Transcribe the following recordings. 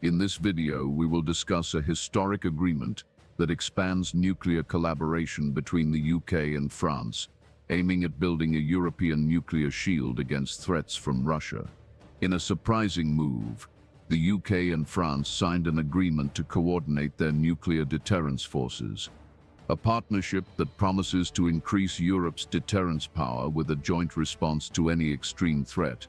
In this video, we will discuss a historic agreement that expands nuclear collaboration between the UK and France, aiming at building a European nuclear shield against threats from Russia. In a surprising move, the UK and France signed an agreement to coordinate their nuclear deterrence forces, a partnership that promises to increase Europe's deterrence power with a joint response to any extreme threat.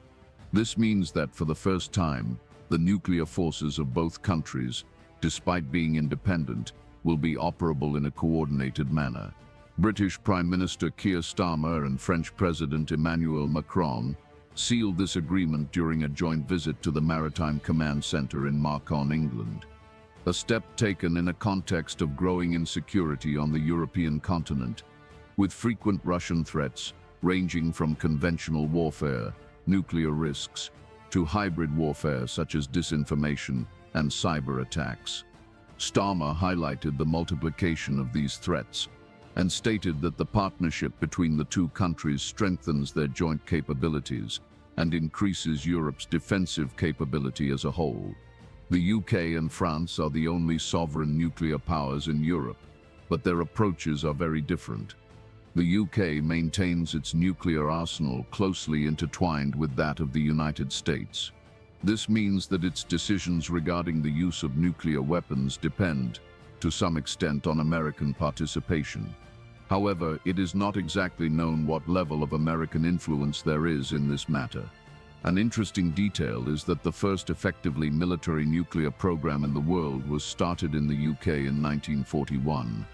This means that for the first time, the nuclear forces of both countries, despite being independent, will be operable in a coordinated manner. British Prime Minister Keir Starmer and French President Emmanuel Macron sealed this agreement during a joint visit to the Maritime Command Centre in Macon, England. A step taken in a context of growing insecurity on the European continent, with frequent Russian threats ranging from conventional warfare, nuclear risks, to hybrid warfare such as disinformation and cyber attacks. Starmer highlighted the multiplication of these threats and stated that the partnership between the two countries strengthens their joint capabilities and increases Europe's defensive capability as a whole. The UK and France are the only sovereign nuclear powers in Europe, but their approaches are very different. The UK maintains its nuclear arsenal closely intertwined with that of the United States. This means that its decisions regarding the use of nuclear weapons depend, to some extent, on American participation. However, it is not exactly known what level of American influence there is in this matter. An interesting detail is that the first effectively military nuclear program in the world was started in the UK in 1941.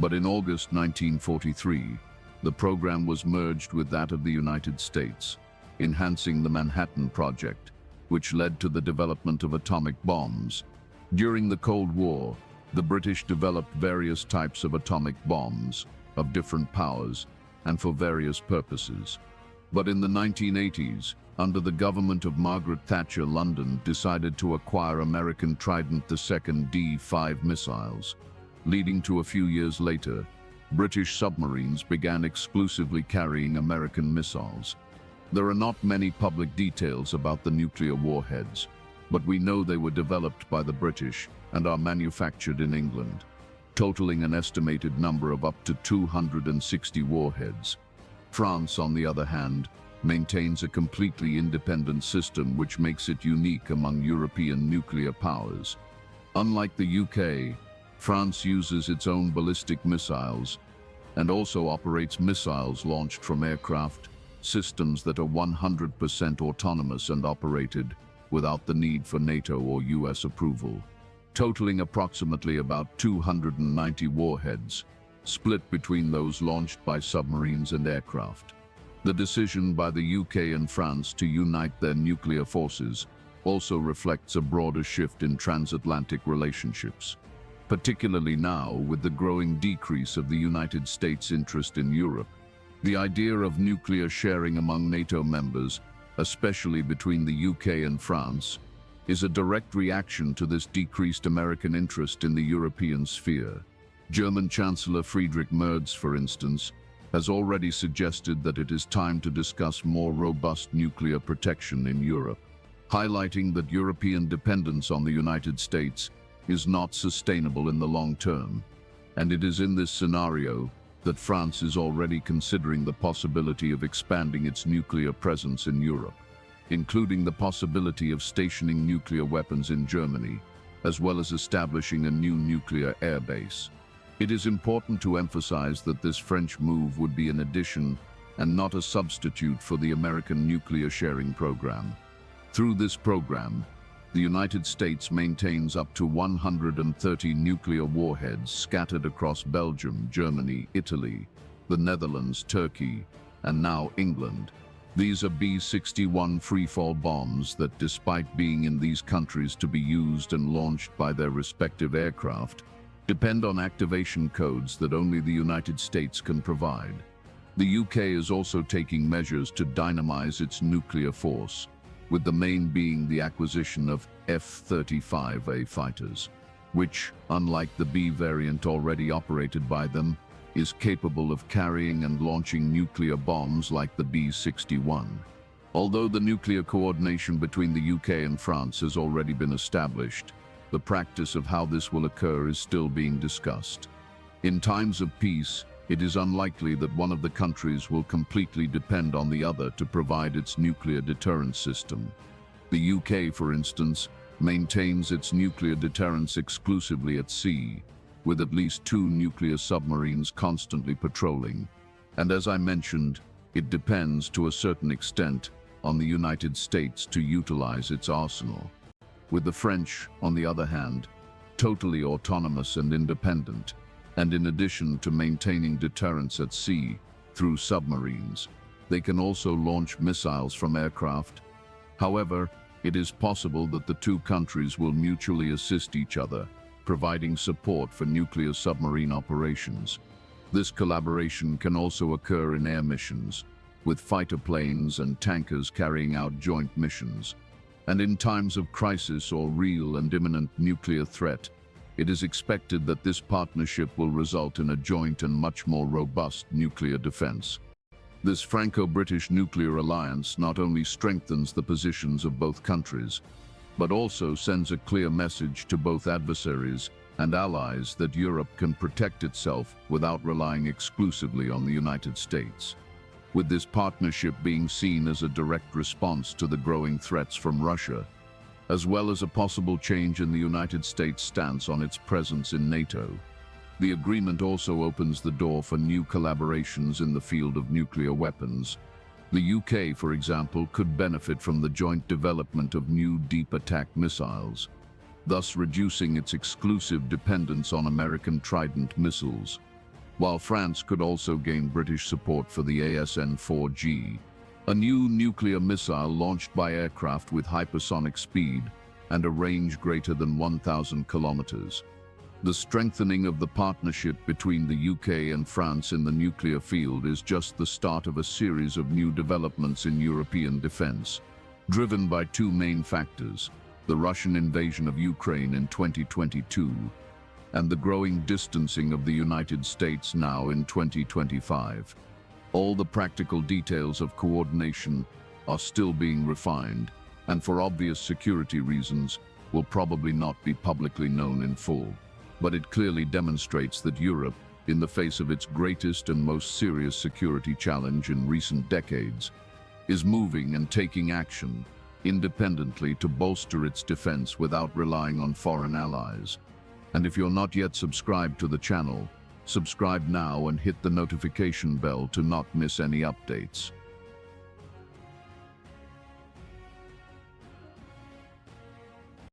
But in August 1943, the program was merged with that of the United States, enhancing the Manhattan Project, which led to the development of atomic bombs. During the Cold War, the British developed various types of atomic bombs of different powers and for various purposes. But in the 1980s, under the government of Margaret Thatcher, London decided to acquire American Trident II D-5 missiles, leading to a few years later, British submarines began exclusively carrying American missiles. There are not many public details about the nuclear warheads, but we know they were developed by the British and are manufactured in England, totaling an estimated number of up to 260 warheads. France, on the other hand, maintains a completely independent system which makes it unique among European nuclear powers. Unlike the UK, France uses its own ballistic missiles and also operates missiles launched from aircraft, systems that are 100% autonomous and operated without the need for NATO or US approval, totaling approximately about 290 warheads, split between those launched by submarines and aircraft. The decision by the UK and France to unite their nuclear forces also reflects a broader shift in transatlantic relationships, particularly now with the growing decrease of the United States' interest in Europe. The idea of nuclear sharing among NATO members, especially between the UK and France, is a direct reaction to this decreased American interest in the European sphere. German Chancellor Friedrich Merz, for instance, has already suggested that it is time to discuss more robust nuclear protection in Europe, highlighting that European dependence on the United States is not sustainable in the long term, and it is in this scenario that France is already considering the possibility of expanding its nuclear presence in Europe, including the possibility of stationing nuclear weapons in Germany, as well as establishing a new nuclear airbase. It is important to emphasize that this French move would be an addition and not a substitute for the American nuclear sharing program. Through this program, the United States maintains up to 130 nuclear warheads scattered across Belgium, Germany, Italy, the Netherlands, Turkey, and now England. These are B-61 freefall bombs that, despite being in these countries to be used and launched by their respective aircraft, depend on activation codes that only the United States can provide. The UK is also taking measures to dynamize its nuclear force, with the main being the acquisition of F-35A fighters, which, unlike the B variant already operated by them, is capable of carrying and launching nuclear bombs like the B-61. Although the nuclear coordination between the UK and France has already been established, The practice of how this will occur is still being discussed. In times of peace, it is unlikely that one of the countries will completely depend on the other to provide its nuclear deterrence system. The UK, for instance, maintains its nuclear deterrence exclusively at sea, with at least 2 nuclear submarines constantly patrolling. And as I mentioned, it depends to a certain extent on the United States to utilize its arsenal. With the French, on the other hand, totally autonomous and independent, and in addition to maintaining deterrence at sea through submarines, they can also launch missiles from aircraft. However, it is possible that the two countries will mutually assist each other, providing support for nuclear submarine operations. This collaboration can also occur in air missions, with fighter planes and tankers carrying out joint missions. And in times of crisis or real and imminent nuclear threat, it is expected that this partnership will result in a joint and much more robust nuclear defense. This Franco-British nuclear alliance not only strengthens the positions of both countries, but also sends a clear message to both adversaries and allies that Europe can protect itself without relying exclusively on the United States. With this partnership being seen as a direct response to the growing threats from Russia, as well as a possible change in the United States' stance on its presence in NATO, the agreement also opens the door for new collaborations in the field of nuclear weapons. The UK, for example, could benefit from the joint development of new deep attack missiles, thus reducing its exclusive dependence on American Trident missiles, while France could also gain British support for the ASN-4G, a new nuclear missile launched by aircraft with hypersonic speed and a range greater than 1,000 kilometers. The strengthening of the partnership between the UK and France in the nuclear field is just the start of a series of new developments in European defense, driven by 2 main factors: the Russian invasion of Ukraine in 2022 and the growing distancing of the United States now in 2025. All the practical details of coordination are still being refined, and for obvious security reasons, will probably not be publicly known in full. But it clearly demonstrates that Europe, in the face of its greatest and most serious security challenge in recent decades, is moving and taking action independently to bolster its defense without relying on foreign allies. And if you're not yet subscribed to the channel, subscribe now and hit the notification bell to not miss any updates.